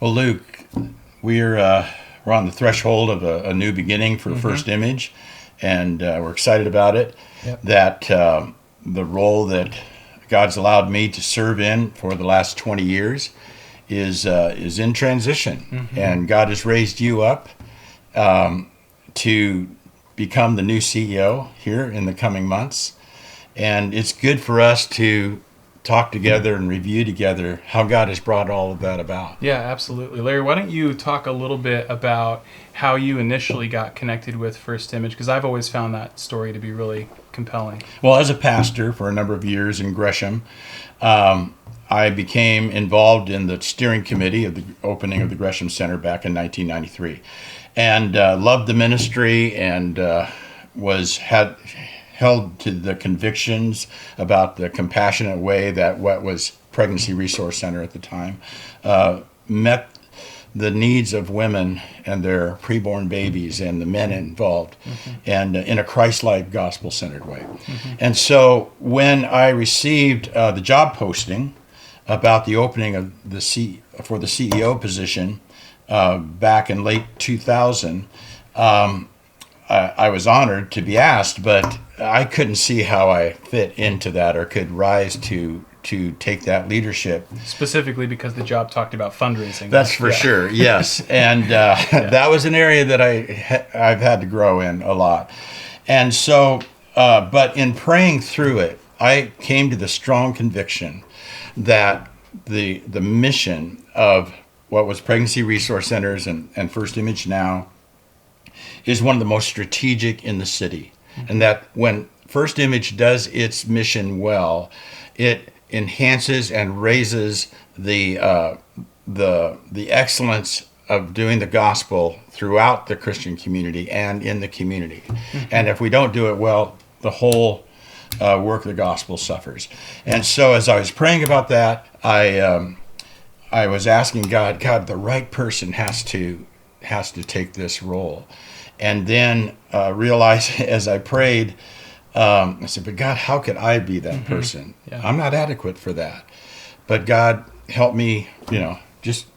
Well, Luke, we're on the threshold of a new beginning for First Image, and we're excited about it. Yep. That the role that God's allowed me to serve in for the last 20 years is in transition, and God has raised you up to become the new CEO here in the coming months, and it's good for us to talk together and review together how God has brought all of that about. Yeah, absolutely. Larry, why don't you talk a little bit about how you initially got connected with First Image? Because I've always found that story to be really compelling. Well, as a pastor for a number of years in Gresham, I became involved in the steering committee of the opening of the Gresham Center back in 1993, and loved the ministry and had held to the convictions about the compassionate way that what was Pregnancy Resource Center at the time met the needs of women and their preborn babies and the men involved, and in a Christ-like, gospel-centered way. And so when I received the job posting about the opening of for the CEO position back in late 2000, I was honored to be asked, but I couldn't see how I fit into that or could rise to take that leadership. Specifically because the job talked about fundraising. That's for sure, yes. And that was an area that I've had to grow in a lot. And so, but in praying through it, I came to the strong conviction that the mission of what was Pregnancy Resource Centers and First Image now is one of the most strategic in the city. And that when First Image does its mission well, it enhances and raises the excellence of doing the gospel throughout the Christian community and in the community. And if we don't do it well, the whole work of the gospel suffers. And so as I was praying about that, I was asking God, the right person has to take this role. And then realized as I prayed, I said, but God, how could I be that person? Yeah. I'm not adequate for that. But God, help me, just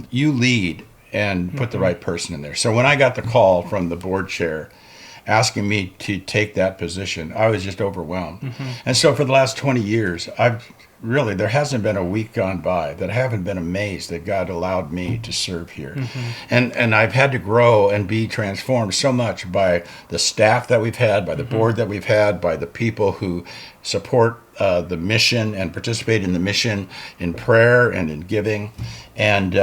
you lead and put the right person in there. So when I got the call from the board chair asking me to take that position, I was just overwhelmed. And so for the last 20 years, there hasn't been a week gone by that I haven't been amazed that God allowed me to serve here. And I've had to grow and be transformed so much by the staff that we've had, by the board that we've had, by the people who support the mission and participate in the mission in prayer and in giving. And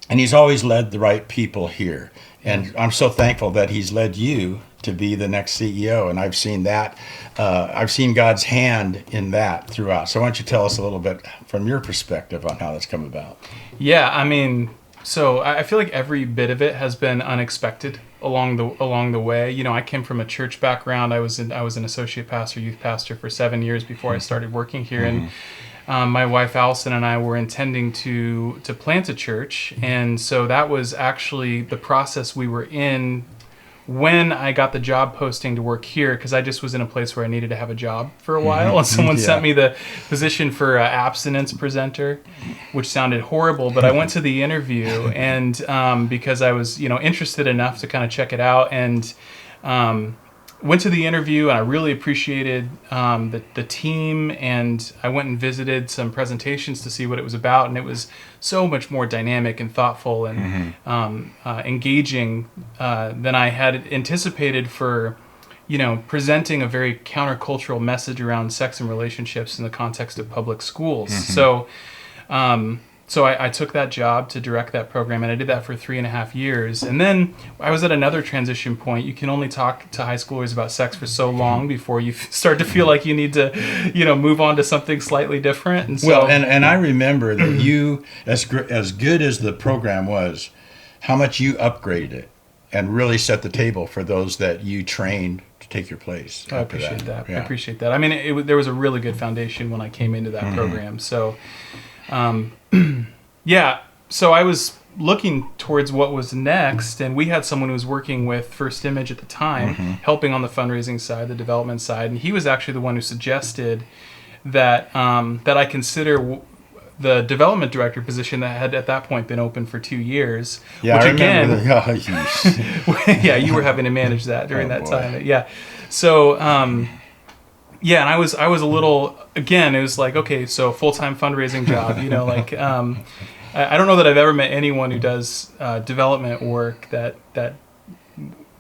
he's always led the right people here. And I'm so thankful that he's led you to be the next CEO. And I've seen that. I've seen God's hand in that throughout. So why don't you tell us a little bit from your perspective on how that's come about? Yeah, I mean, so I feel like every bit of it has been unexpected along the way. I came from a church background. I was an associate pastor, youth pastor for 7 years before I started working here. And my wife Allison and I were intending to plant a church, and so that was actually the process we were in when I got the job posting to work here, because I just was in a place where I needed to have a job for a while, and someone sent me the position for abstinence presenter, which sounded horrible, but I went to the interview, and because I was interested enough to kind of check it out, and went to the interview, and I really appreciated the team, and I went and visited some presentations to see what it was about, and it was so much more dynamic and thoughtful and engaging than I had anticipated for, presenting a very countercultural message around sex and relationships in the context of public schools. So I took that job to direct that program, and I did that for 3.5 years. And then I was at another transition point. You can only talk to high schoolers about sex for so long before you start to feel like you need to, move on to something slightly different. And so, well, and I remember that you, as good as the program was, how much you upgraded it and really set the table for those that you trained to take your place. I appreciate that. Yeah. I appreciate that. I mean, there was a really good foundation when I came into that program. So, yeah, so I was looking towards what was next, and we had someone who was working with First Image at the time, helping on the fundraising side, the development side, and he was actually the one who suggested that that I consider the development director position that had at that point been open for 2 years. Yeah, which I again, remember. yeah, you were having to manage that during Oh, that boy. time. Yeah. So, yeah, and I was a little, again, it was like, okay, so full-time fundraising job, like, I don't know that I've ever met anyone who does development work that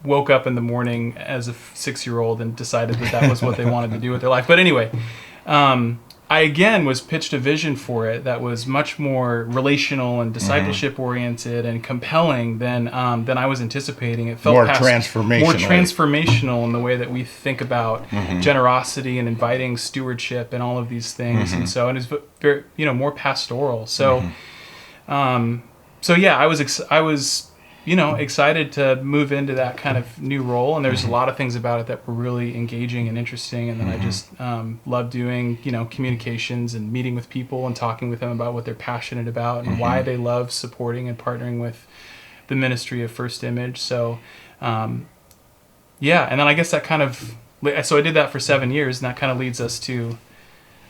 woke up in the morning as a 6-year-old and decided that was what they wanted to do with their life. But anyway, I again was pitched a vision for it that was much more relational and discipleship oriented and compelling than I was anticipating. It felt More transformational. more transformational in the way that we think about generosity and inviting stewardship and all of these things. And so, and it's very, more pastoral. So, so yeah, I was excited to move into that kind of new role, and there's a lot of things about it that were really engaging and interesting, and then I just love doing, communications and meeting with people and talking with them about what they're passionate about and why they love supporting and partnering with the ministry of First Image. So, yeah, and then I guess that so I did that for 7 years, and that kind of leads us to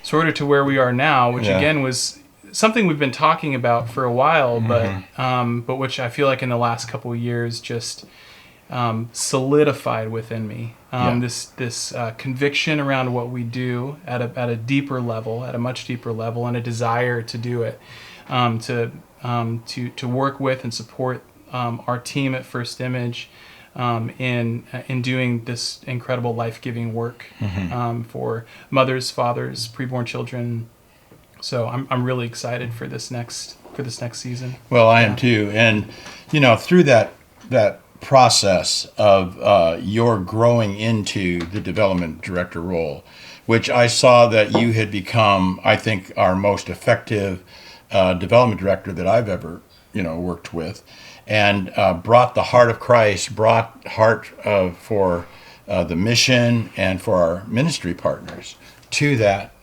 sort of to where we are now, which again was something we've been talking about for a while, but which I feel like in the last couple of years just solidified within me. This conviction around what we do at a deeper level, at a much deeper level, and a desire to do it, to work with and support our team at First Image in doing this incredible life-giving work for mothers, fathers, preborn children. So I'm really excited for this next season. Well, I am too, and through that process of your growing into the development director role, which I saw that you had become, I think, our most effective development director that I've ever worked with, and brought the heart of Christ, brought heart for the mission and for our ministry partners to that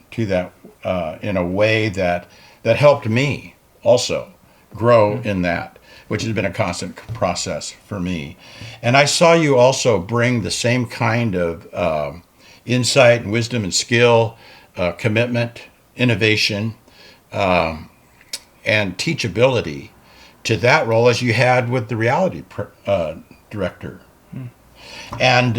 in a way that helped me also grow in that, which has been a constant process for me. And I saw you also bring the same kind of insight and wisdom and skill, commitment, innovation, and teachability to that role as you had with the reality director. And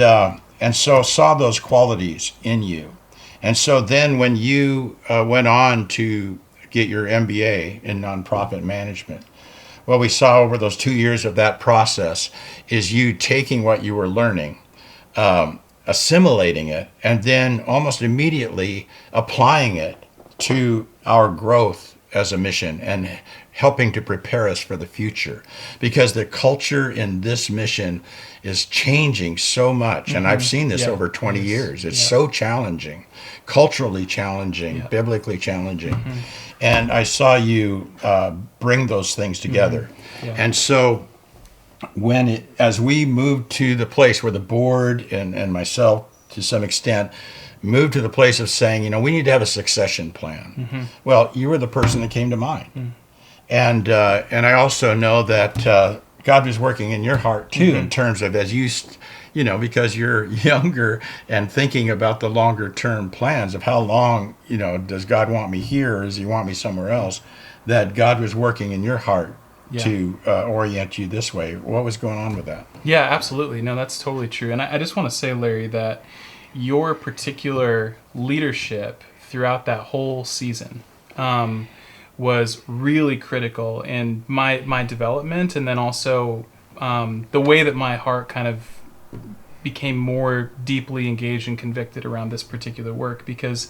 so saw those qualities in you. And so then when you went on to get your MBA in nonprofit management, what we saw over those 2 years of that process is you taking what you were learning, assimilating it, and then almost immediately applying it to our growth as a mission and helping to prepare us for the future, because the culture in this mission is changing so much. And I've seen this over 20 years. It's so challenging, culturally challenging, biblically challenging. And I saw you bring those things together. And so as we moved to the place where the board and myself, to some extent, moved to the place of saying, we need to have a succession plan. Well, you were the person that came to mind. And I also know that God was working in your heart too, in terms of as you, because you're younger and thinking about the longer term plans of how long, does God want me here or does he want me somewhere else, that God was working in your heart to orient you this way. What was going on with that? Yeah, absolutely. No, that's totally true. And I just want to say, Larry, that your particular leadership throughout that whole season was really critical in my development, and then also the way that my heart kind of became more deeply engaged and convicted around this particular work, because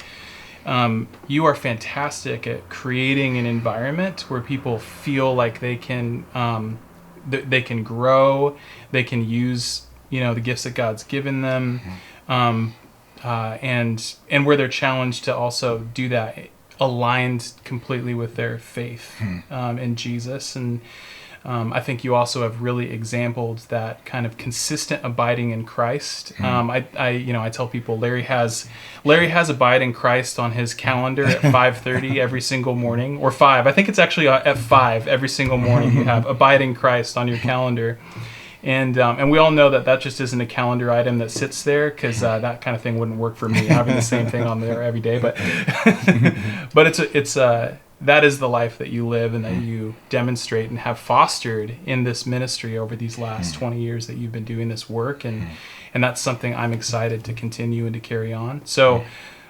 you are fantastic at creating an environment where people feel like they can grow, they can use the gifts that God's given them, and where they're challenged to also do that aligned completely with their faith in Jesus. And I think you also have really exampled that kind of consistent abiding in Christ. I tell people Larry has abide in Christ on his calendar at 5:30 every single morning, or 5. I think it's actually at 5 every single morning. You have abide in Christ on your calendar. And we all know that just isn't a calendar item that sits there, because that kind of thing wouldn't work for me, having the same thing on there every day. But but that is the life that you live and that you demonstrate and have fostered in this ministry over these last 20 years that you've been doing this work. And that's something I'm excited to continue and to carry on. So,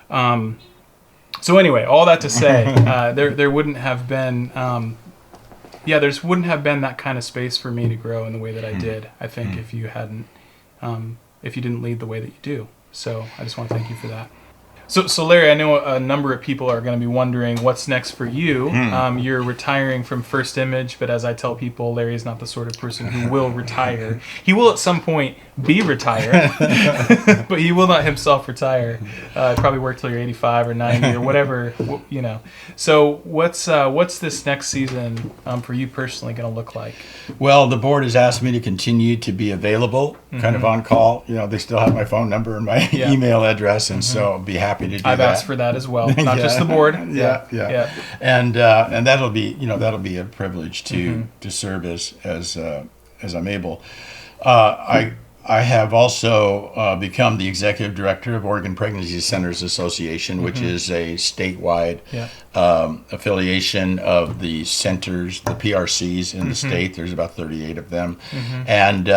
so anyway, all that to say, there wouldn't have been, there wouldn't have been that kind of space for me to grow in the way that I did, I think, if you didn't lead the way that you do. So I just want to thank you for that. So Larry, I know a number of people are going to be wondering what's next for you. You're retiring from First Image, but as I tell people, Larry is not the sort of person who will retire. He will at some point be retired, but he will not himself retire. Probably work till you're 85 or 90 or whatever, you know. So what's this next season for you personally going to look like? Well, the board has asked me to continue to be available, kind of on call. You know, they still have my phone number and my email address, and so I'll be happy to do that. I've asked for that as well, not just the board. Yeah. And that'll be a privilege to serve as I'm able. I have also become the executive director of Oregon Pregnancy Centers Association, which is a statewide affiliation of the centers, the PRCs in the state. There's about 38 of them, and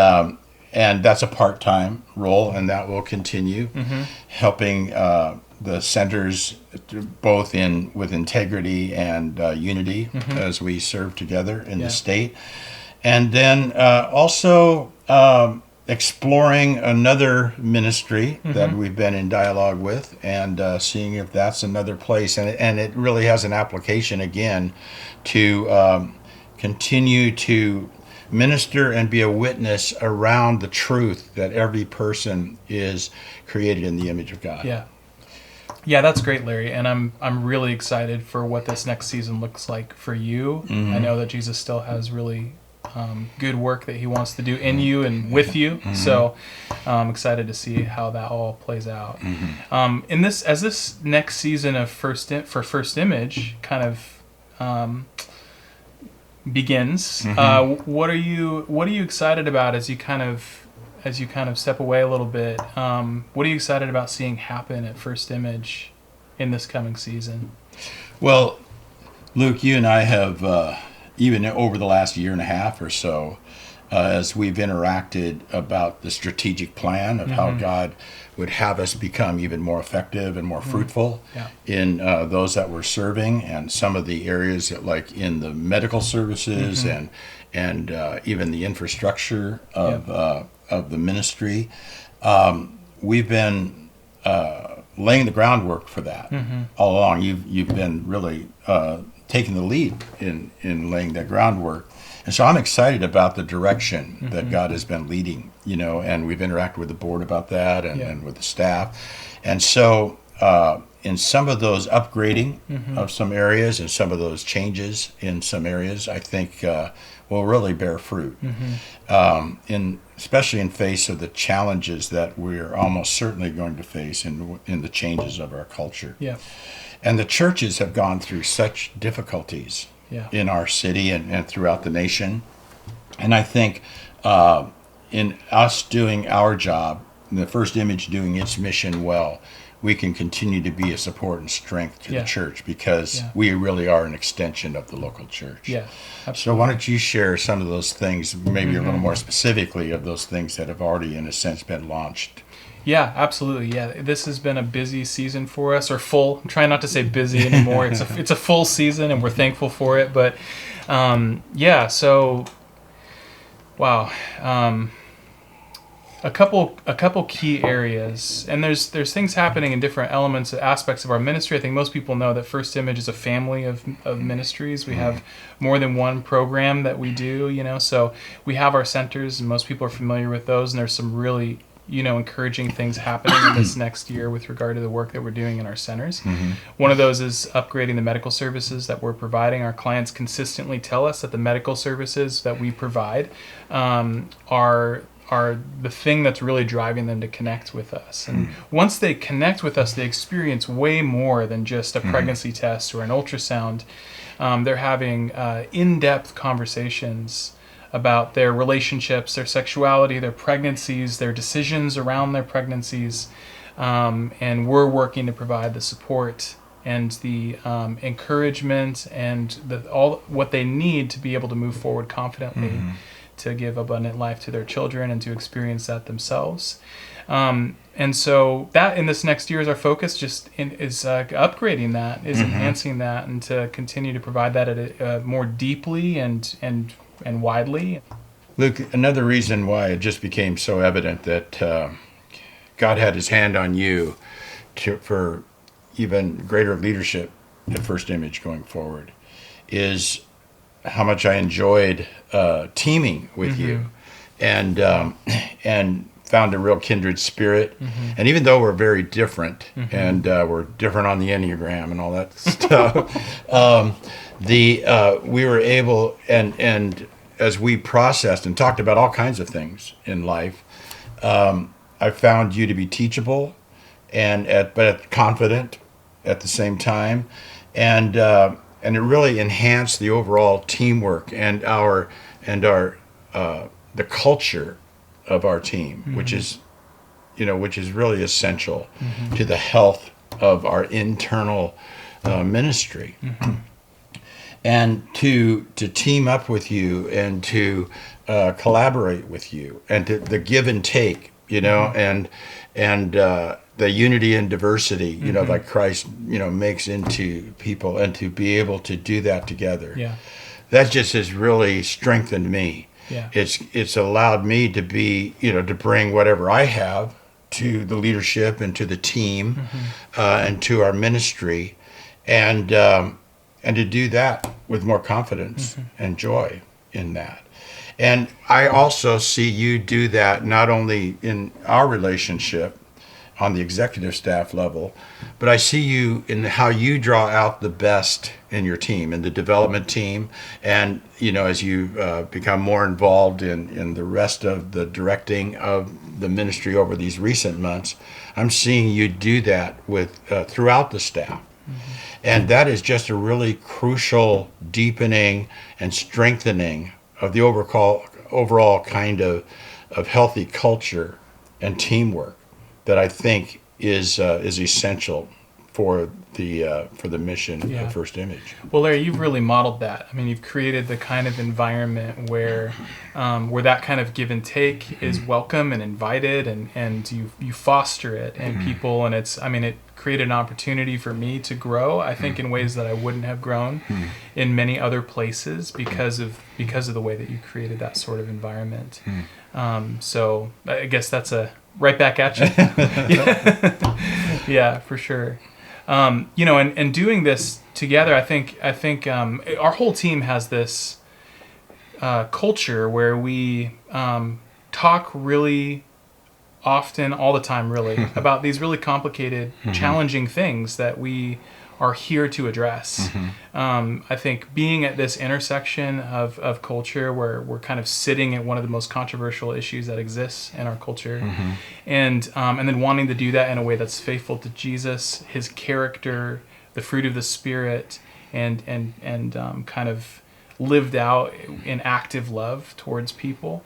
that's a part-time role, and that will continue, helping the centers both with integrity and unity as we serve together in the state, and then also exploring another ministry that we've been in dialogue with, and seeing if that's another place, and it really has an application again to continue to minister and be a witness around the truth that every person is created in the image of God. Yeah, that's great, Larry, and I'm really excited for what this next season looks like for you. I know that Jesus still has really good work that he wants to do in you and with you. So I'm excited to see how that all plays out. As this next season of First Image kind of begins, what are you excited about as you kind of step away a little bit? What are you excited about seeing happen at First Image in this coming season? Well, Luke, you and I have even over the last year and a half or so, as we've interacted about the strategic plan of how God would have us become even more effective and more fruitful in those that we're serving, and some of the areas that, like in the medical services and even the infrastructure of the ministry. We've been laying the groundwork for that all along. You've been really taking the lead in laying that groundwork. And so I'm excited about the direction that God has been leading, and we've interacted with the board about that and with the staff. And so in some of those upgrading of some areas and some of those changes in some areas, I think will really bear fruit, especially in face of the challenges that we're almost certainly going to face in the changes of our culture. And the churches have gone through such difficulties in our city and throughout the nation. And I think in us doing our job, in the First Image doing its mission well, we can continue to be a support and strength to the church, because we really are an extension of the local church. Absolutely. So why don't you share some of those things, maybe a little more specifically of those things that have already, in a sense, been launched? Yeah, absolutely. Yeah, this has been a busy season for us, or full. I'm trying not to say busy anymore. It's a full season, and we're thankful for it. But so wow, a couple key areas, and there's things happening in different elements, aspects of our ministry. I think most people know that First Image is a family of ministries. We have more than one program that we do. So we have our centers, and most people are familiar with those. And there's some really encouraging things happening in this next year with regard to the work that we're doing in our centers. One of those is upgrading the medical services that we're providing. Our clients consistently tell us that the medical services that we provide are the thing that's really driving them to connect with us. And once they connect with us, they experience way more than just a pregnancy test or an ultrasound. They're having in-depth conversations about their relationships, their sexuality, their pregnancies, their decisions around their pregnancies, and we're working to provide the support and the encouragement and all what they need to be able to move forward confidently, to give abundant life to their children and to experience that themselves. And so that in this next year is our focus, is upgrading that, is enhancing that, and to continue to provide that more deeply and widely. Luke, another reason why it just became so evident that God had his hand on you for even greater leadership at First Image going forward is how much I enjoyed teaming with you, and found a real kindred spirit. And even though we're very different, and we're different on the Enneagram and all that stuff, we were able, and as we processed and talked about all kinds of things in life, I found you to be teachable but confident at the same time, and it really enhanced the overall teamwork and the culture of our team, which is really essential to the health of our internal ministry. And to team up with you and to collaborate with you, and the give and take, and the unity and diversity, like Christ, makes into people, and to be able to do that together. Yeah. That just has really strengthened me. Yeah. It's allowed me to be, to bring whatever I have to the leadership and to the team, and to our ministry, and to do that with more confidence and joy in that. And I also see you do that not only in our relationship on the executive staff level, but I see you in how you draw out the best in your team, in the development team, and as you become more involved in the rest of the directing of the ministry over these recent months, I'm seeing you do that with throughout the staff. And that is just a really crucial deepening and strengthening of the overall kind of healthy culture and teamwork that I think is essential for the mission of First Image. Well, Larry, you've really modeled that. I mean, you've created the kind of environment where that kind of give and take is welcome and invited, and you foster it in people, and it created an opportunity for me to grow, I think, in ways that I wouldn't have grown in many other places because of the way that you created that sort of environment. So I guess that's a right back at you. Yeah, for sure. And doing this together, I think our whole team has this culture where we talk really often, all the time, really, about these really complicated, challenging things that we are here to address. I think being at this intersection of culture, where we're kind of sitting at one of the most controversial issues that exists in our culture, and then wanting to do that in a way that's faithful to Jesus, his character, the fruit of the Spirit, and kind of lived out in active love towards people.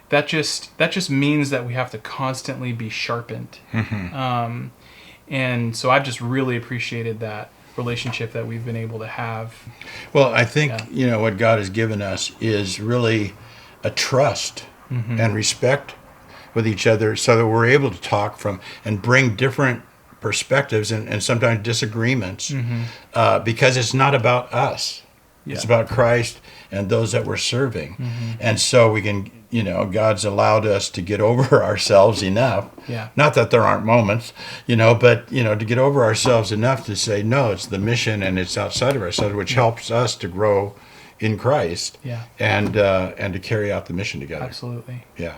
That just means that we have to constantly be sharpened. And so I've just really appreciated that relationship that we've been able to have. Well, I think, what God has given us is really a trust and respect with each other, so that we're able to talk from and bring different perspectives and sometimes disagreements, because it's not about us. Yeah. It's about Christ and those that we're serving. And so we can, God's allowed us to get over ourselves enough. Yeah. Not that there aren't moments, but, to get over ourselves enough to say, no, it's the mission and it's outside of ourselves, which helps us to grow in Christ. Yeah. And to carry out the mission together. Absolutely. Yeah.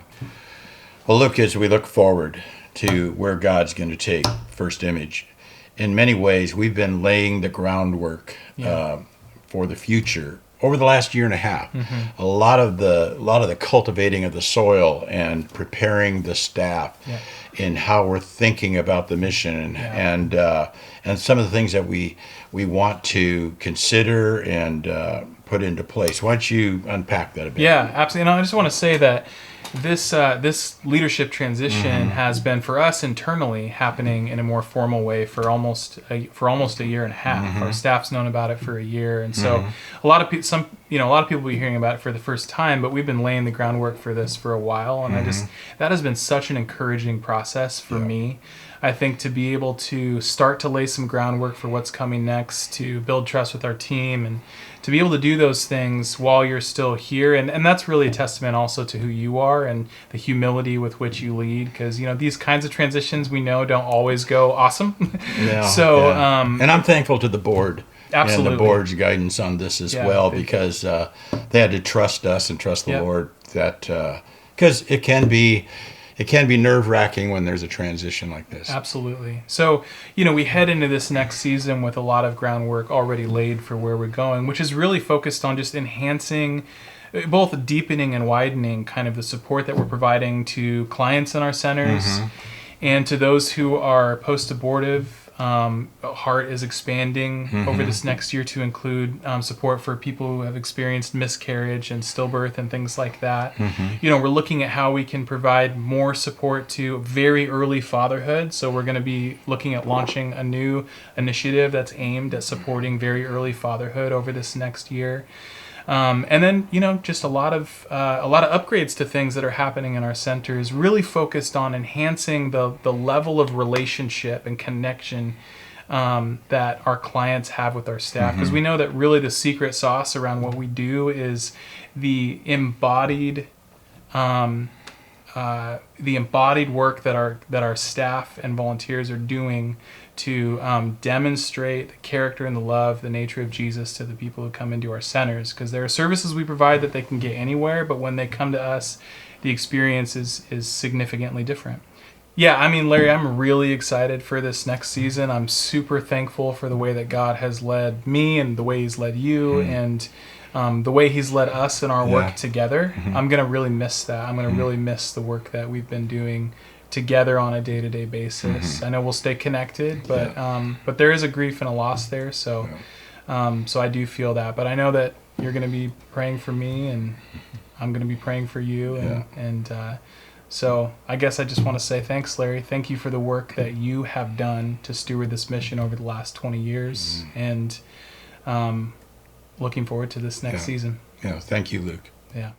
Well, look, as we look forward to where God's going to take First Image, in many ways, we've been laying the groundwork for the future over the last year and a half. A lot of the cultivating of the soil and preparing the staff in how we're thinking about the mission and some of the things that we want to consider and put into place. Why don't you unpack that a bit? Yeah, absolutely. And I just want to say that this leadership transition has been for us internally happening in a more formal way for almost a year and a half. Our staff's known about it for a year, and so a lot of a lot of people will be hearing about it for the first time. But we've been laying the groundwork for this for a while, and that has been such an encouraging process for me. I think to be able to start to lay some groundwork for what's coming next, to build trust with our team, and to be able to do those things while you're still here. And that's really a testament also to who you are and the humility with which you lead, because these kinds of transitions we know don't always go awesome. And I'm thankful to the board. Absolutely. And the board's guidance on this as well, because they had to trust us and trust the Lord, that because it can be nerve-wracking when there's a transition like this. Absolutely. So, we head into this next season with a lot of groundwork already laid for where we're going, which is really focused on just enhancing, both deepening and widening kind of the support that we're providing to clients in our centers and to those who are post-abortive. Heart is expanding over this next year to include support for people who have experienced miscarriage and stillbirth and things like that. We're looking at how we can provide more support to very early fatherhood. So we're going to be looking at launching a new initiative that's aimed at supporting very early fatherhood over this next year. And then, just a lot of upgrades to things that are happening in our centers, really focused on enhancing the level of relationship and connection that our clients have with our staff. Because we know that really the secret sauce around what we do is the embodied work that our staff and volunteers are doing to demonstrate the character and the love, the nature of Jesus to the people who come into our centers. Because there are services we provide that they can get anywhere, but when they come to us, the experience is significantly different. Yeah, Larry, I'm really excited for this next season. I'm super thankful for the way that God has led me and the way He's led you and the way He's led us in our work together. I'm going to really miss that. I'm going to really miss the work that we've been doing together on a day-to-day basis. I know we'll stay connected, but there is a grief and a loss there. So I do feel that. But I know that you're going to be praying for me, and I'm going to be praying for you. And so I guess I just want to say thanks, Larry. Thank you for the work that you have done to steward this mission over the last 20 years. And looking forward to this next season. Thank you, Luke. Yeah.